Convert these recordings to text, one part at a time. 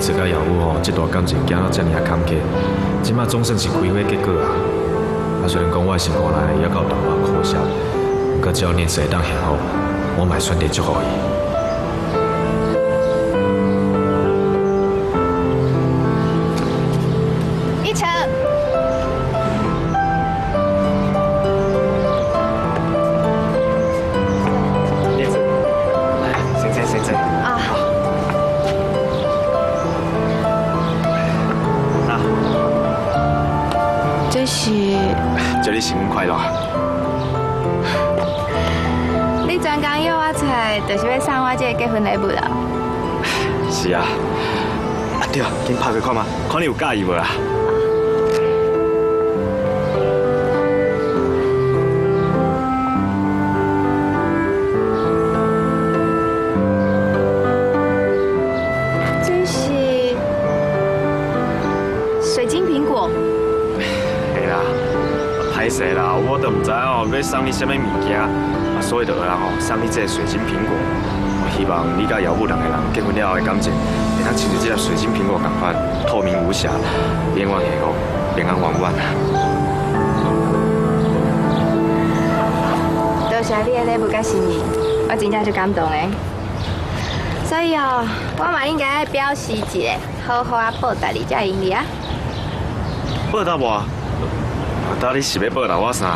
次甲业务吼，这段感情行到遮尔啊坎坷，即马总算是开花结果啊！啊，虽然讲我的生活内也够淡薄可惜，不过只要念慈会当幸福，我嘛会选择祝福伊。 祝你新年快乐！你专工约我出来，就是要送我这个结婚礼物啦。是啊，啊对啊，紧拍开看嘛，看你有介意无啦？这是水晶苹果。 歹势啦，我都唔知哦，要送你什么物件，所以就人哦送你这个水晶苹果。我希望你甲姚母两个人结婚了后的感情，会当亲像这粒水晶苹果同款，透明无瑕，永远幸福，平安圆圆啊！多谢你的礼物甲心意，我真正就感动诶。所以哦，我嘛应该表示一下，好好啊报答你才用你啊。报答我？ 到底是要报答我啥？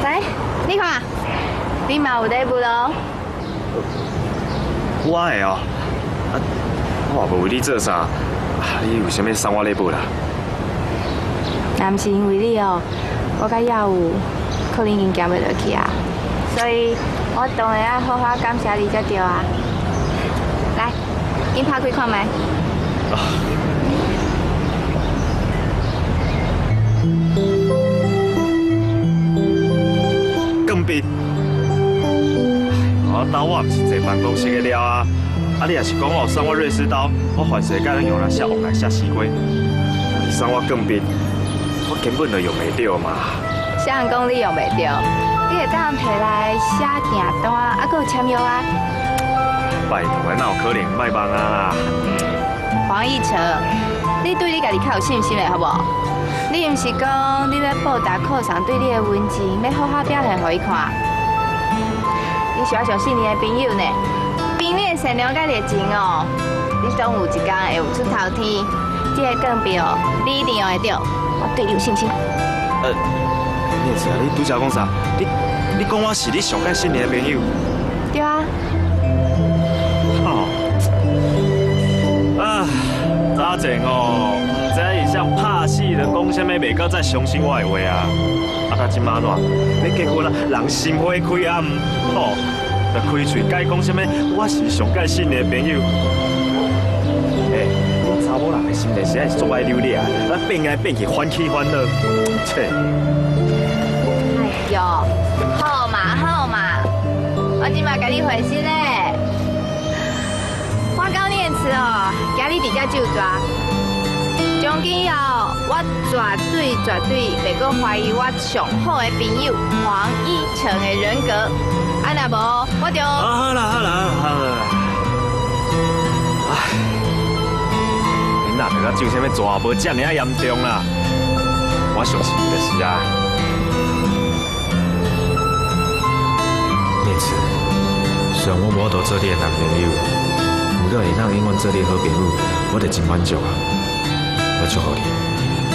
来，你看，你嘛有礼物咯。我的哦，啊，我也无为你做啥，你为什么送我礼物啦？若毋是因为你哦，我甲耀有可能已经行袂落去啊，所以我当然要好好感谢你才对啊。来，紧拍开看卖。更别，我刀我唔是坐办公室的料啊！啊，你也是讲我有送我瑞士刀，我凡事甲人用来下红来下西瓜，你送我更别，我根本就用袂到嘛。谁人讲你用袂着？你会当摕来写订单，啊，搁有签约啊。拜托，哪有可能卖帮啊？黄奕成，你对你家己较有信心的好不好？你毋是讲你要报答课上对你的温情，要好好表现给伊看。你需要相信你的朋友呢，朋友的善良甲热情哦，你总有一天会有出头天。这个更表你一定用得到，我对你有信心。念慈啊，你拄则讲啥？你讲我是你上介信任的朋友？对啊。哦。啊，早前哦。 知伊像拍死的讲什么袂到再相信我的话啊！啊，他今晚怎？你结婚了，人心花开啊！吼，就开嘴改讲什么我是上介信的朋友。恁查某人的心里实在是足爱扭捏啊！变来变去，欢喜欢乐，切！哎呦，好嘛好嘛，我今嘛甲你回信嘞。我教念词哦，今日伫遮就抓。 从今后，我绝对袂阁怀疑我上好的朋友黄一成的人格。啊，若无我就……好啦。唉，恁哪个酒什么抓无遮尔啊严重啦？我相信就是啊。念慈，虽然我无法度做你的男朋友，不过会当永远做你的好朋友，我就真满足啊。 我祝福你，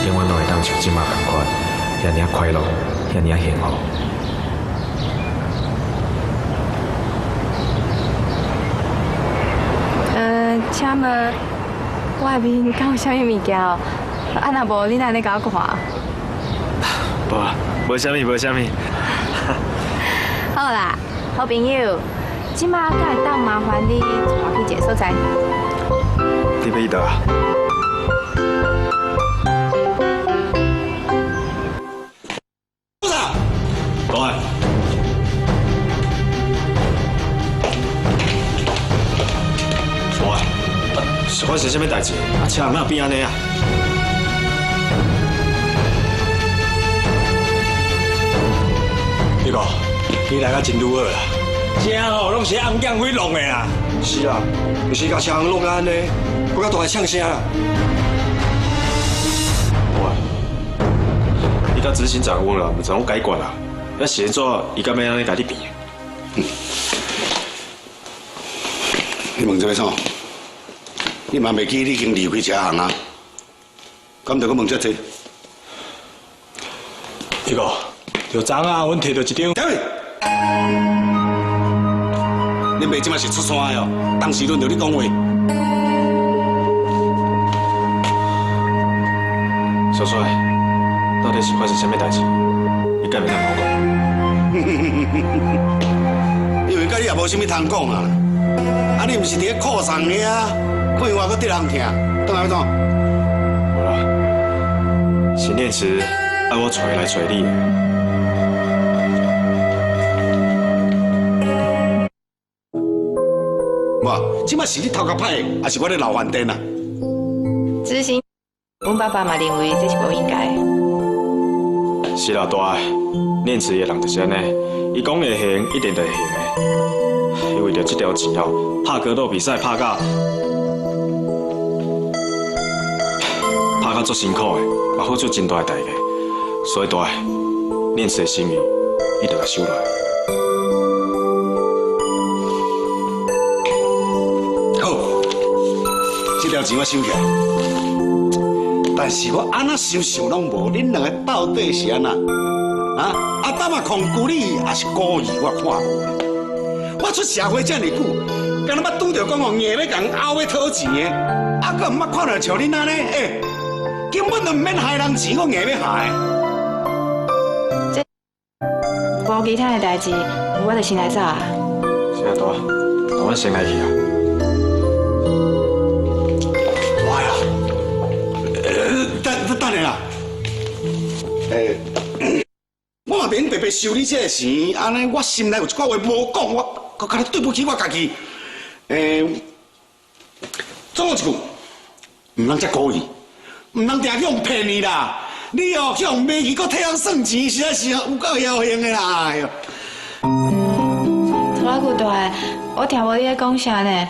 永远都会当像即马同款，遐尔快乐，遐尔幸福。请问外面敢有啥物物件哦？啊，若无你哪能甲我看？无啥物。好啦，好朋友，即马敢会当麻烦你带我去一个所在？你要去倒啊？ 是发生什么代志？啊，车人哪变安尼啊？你讲，你来甲真拄好啦。这吼拢是红姜灰弄的啦。是啊，就是甲车行弄安尼，搁较大个呛声啦。哇！你甲执行长问了，唔知我解决啦。要写作，伊敢要安尼甲你变？你问这个啥？你嘛袂记你已经离开车行啊？敢着搁问遮济？这个，就昨啊，阮摕到一张。等下，你妹即马是出山的哦，当时轮到你讲话。小帅，到底是发生什么代志？你敢袂当讲？因为甲你也无啥物通讲啊，啊你毋是伫咧苦送的啊，讲话搁得人听，当然怎？无啦，是念慈爱我带来找你的。无，即马是你头壳歹，还是我咧闹翻颠啊？执行，阮爸爸嘛认为这是无应该的。是啦，大个念慈的人就是安尼，伊讲会行，一定就会行的。因为着这条钱哦，拍格斗比赛拍到足辛苦的，嘛付出真大的代价，所以大个念慈的心意，伊就甲收落来。好，这条钱我收起来。但是我安那想想拢无，恁两个到底是安那？啊，阿爸嘛控故意还是故意？我看无。我出社会这么久，敢那捌拄着讲哦，硬要共拗要讨钱的，啊，搁毋捌看到像恁安尼，根本就毋免害人钱，我硬要害。无其他的代志，我就先来走啊。是啊，大，那我先来去啊。哇呀，等下啦，我嘛免白白收你这个钱，安尼我心内有一寡话无讲，我搁较对不起我家己。总有一句，唔通遮故意，唔通定去用骗你啦。你哦去用卖去，搁替人算钱，实在是有够妖型的啦！哎呦，拖拉骨大个，我听无你咧讲啥呢？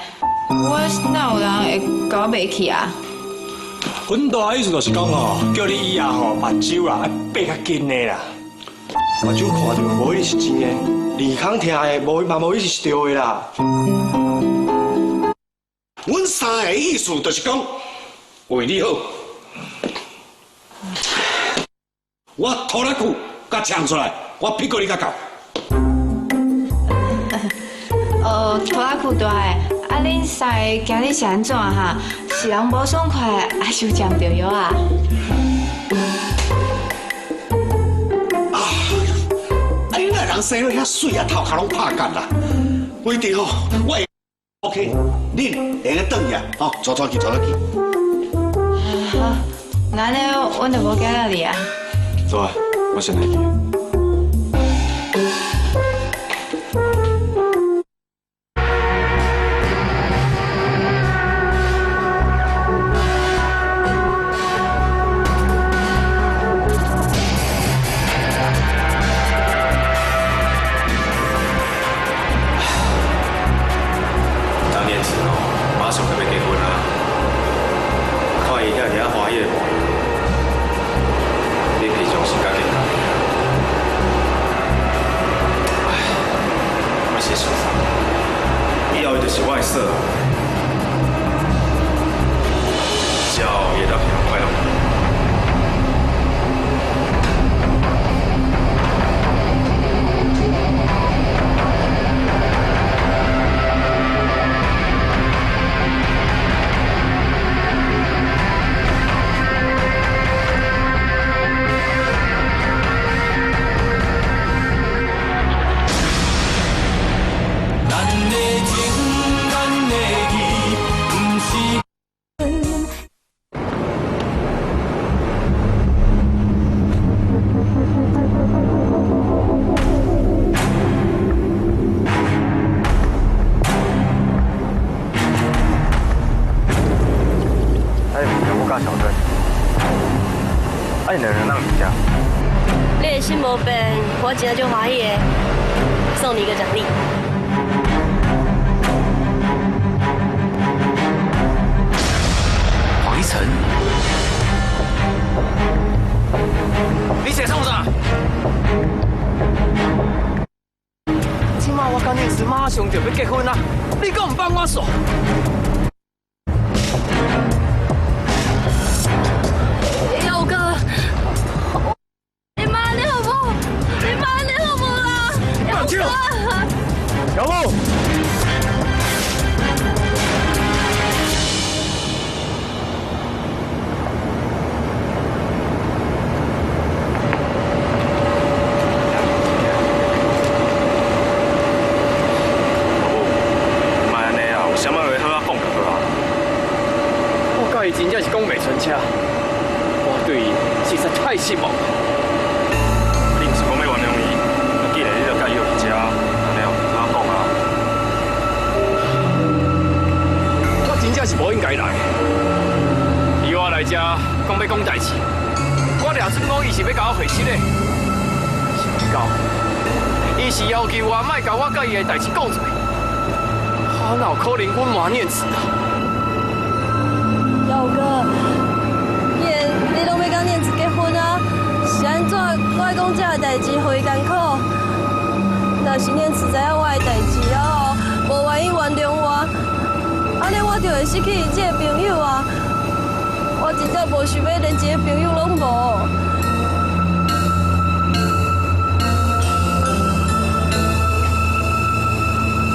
我哪有人会甲我卖去啊？阮大意思就是讲吼，叫你以后吼目睭啊要闭较紧的啦。目睭看到无一定是真的，耳孔听的无嘛无一定是对的啦。阮三个意思就是讲，为你好，我拖拉裤甲抢出来，我屁股你甲搞。拖拉骨大个，啊恁三个今日是安怎哈？是人无爽快，还是有食唔着药啊？你那人生了遐水啊，头壳拢拍干啦。不一定吼，我会 OK， 恁会个转去啊，吼，坐去。好，那呢，阮就无惊到你啊。走啊，我先来去。马上就要结婚啊！看伊遐尔欢喜的模样，你平常时间紧干的啊？唉，我是想，以后伊就是我的嫂啊，只要伊会当幸福快乐。啊，你两人让你家。你的心无变，我今仔就欢喜的，送你一个奖励。池马上就要结婚啊！你敢唔帮我说？耀哥，你慢点好不好？你慢点好不好啦？耀哥，小木。我真正是讲袂顺车，我对伊实在太失望。你唔是讲要原谅伊，既然你就甲伊回家，安尼哦，怎讲啊？我真正是无应该来。伊我来遮讲要讲代志，我俩准讲伊是要甲我回亲的，想不到伊是要求我莫甲我甲伊的代志讲出来，我哪有可能隐瞒念慈啊？耀哥，你拢要甲念慈结婚啊？是安怎？我爱讲这个代志，互伊艰苦。若是念慈知影我的代志啊，无愿意原谅我，安尼我就会失去伊这个朋友啊！我真正无想要连一个朋友拢无。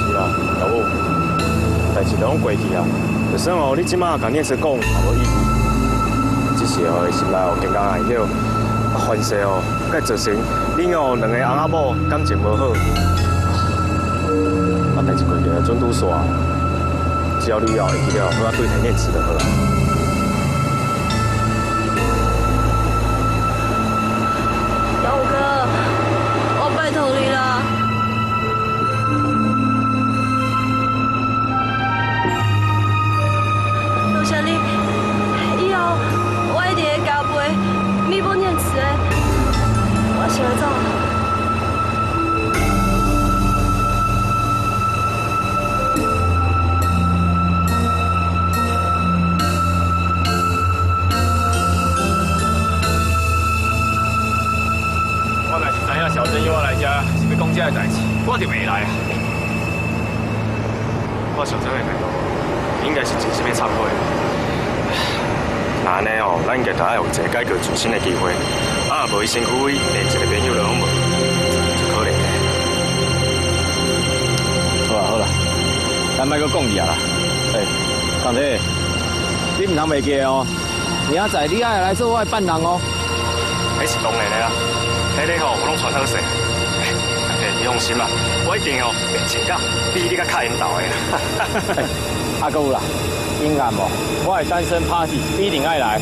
是啊，老母，代志拢过去啊。就算哦，你即马甲念慈讲也无意义，只是哦，心内哦更加会晓反省哦，该造成恁哦两个翁仔某感情无好。啊，代志过去了，准拄煞，只要你哦会记得好好对待念慈就好了。耀哥，我拜托你啦！多谢你，以后我一定会加倍弥补念慈的。我先走了。我若是知影小珍约我来遮是要讲这个代志，我就袂来啊。我小珍的态度应该是真心要忏悔。那安尼哦，咱应该大家有一个改过自新的机会，啊，无伊身躯连一个朋友都拢无，就可怜的。好啦好啦，咱莫阁讲伊啊啦。康弟，你唔通袂记哦，明仔载你爱来做我的伴郎哦。迄是当然的啦，迄个吼我拢传好势。你放心啦，我一定哦变成甲比你较较缘投的啦。啊，搁有啦，永远哦，我的单身 party 你一定爱来。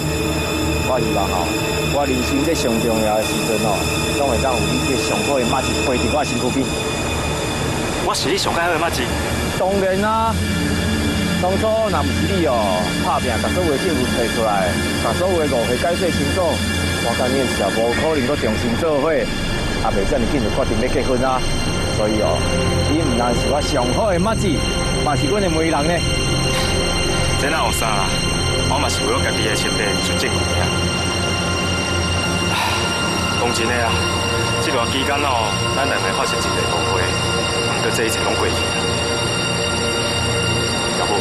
我希望哦，我人生这上重要的时阵哦，拢会当有你这上好的马子陪伫我身躯边。我是你上介好的马子。当然啦，当初若不是你哦，打拼把所有的证据摕出来，把所有的误会解释清楚，我甲你是无可能搁重新做伙，也袂遮尔紧就决定要结婚啊。所以哦，你唔但是我上好的马子，嘛是阮的媒人呢。这哪有啥啦？我嘛是为了家己的身边出证据尔。讲真的啊，这段期间哦，咱两个发生真侪误会，不过这一切拢过去了。要不，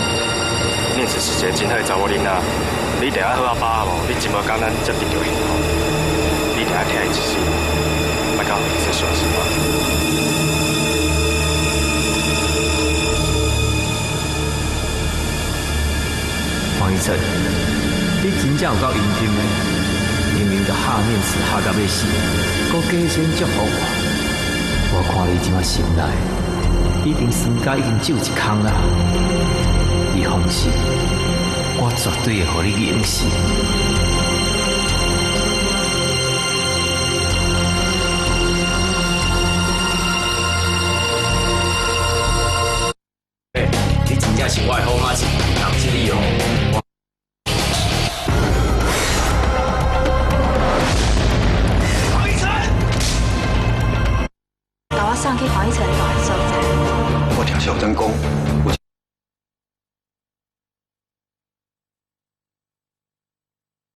念慈是一个真好的查某囡仔，你一定要好好把握无，你真无简单接得到幸福。你一定要听伊一声，莫甲伊再伤心啊。黄一晨，你真正有够阴天的，明明就下面词下到要死，搁加先祝福我。我看你即马心内，已经身家已经少一空啦。你放心，我绝对会予你永死。你真正是我的好马子，若不是你哦。黄一晨，把我送去黄一晨的所在。我听小珍讲，有